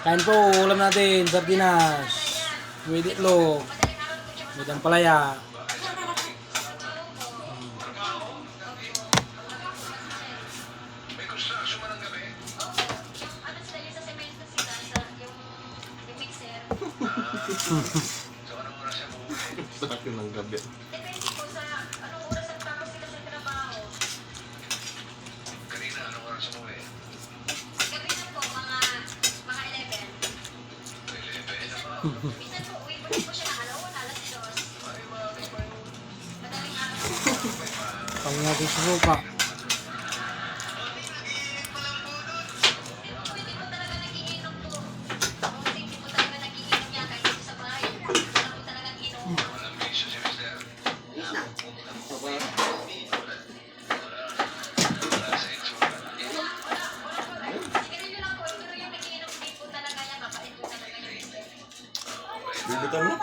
Kain po, ulam natin, sardinas, may itlog, may dampalaya. Sa akin ng gabi. Pang natin susuka. Bibitan mo?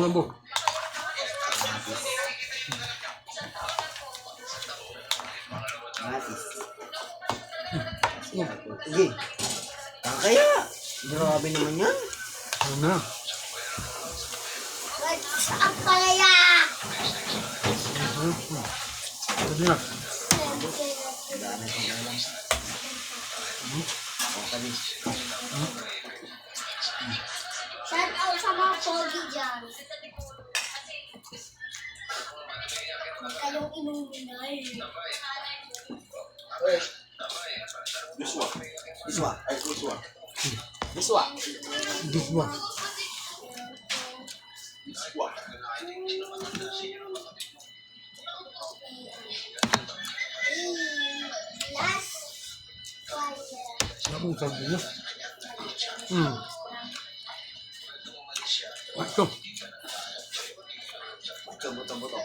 Labo. Sige. Kaya. Grabe naman yan. Ano na? Ang palaya! Sardinas. Dami pang alam. Okay. Shout out sa mga pogi dyan. Huwag kayong inuminay. Biswa. Biswa. Ay, biswa. Biswa. Diswa. Biswa. Last fire. Sarap ng sardinas. Ito. Buto-buto.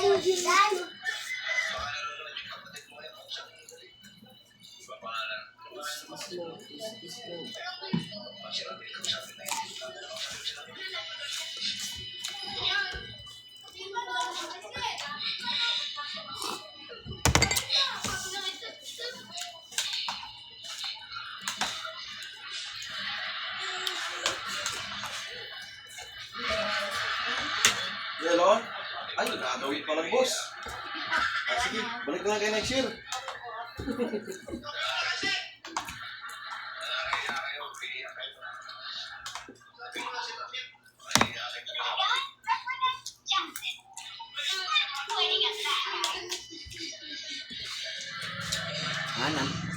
Ayaw din tayo. Hello? Ay, nagagawin pa lang, boss. Ah, sige, balik na lang kayo next year. Anam.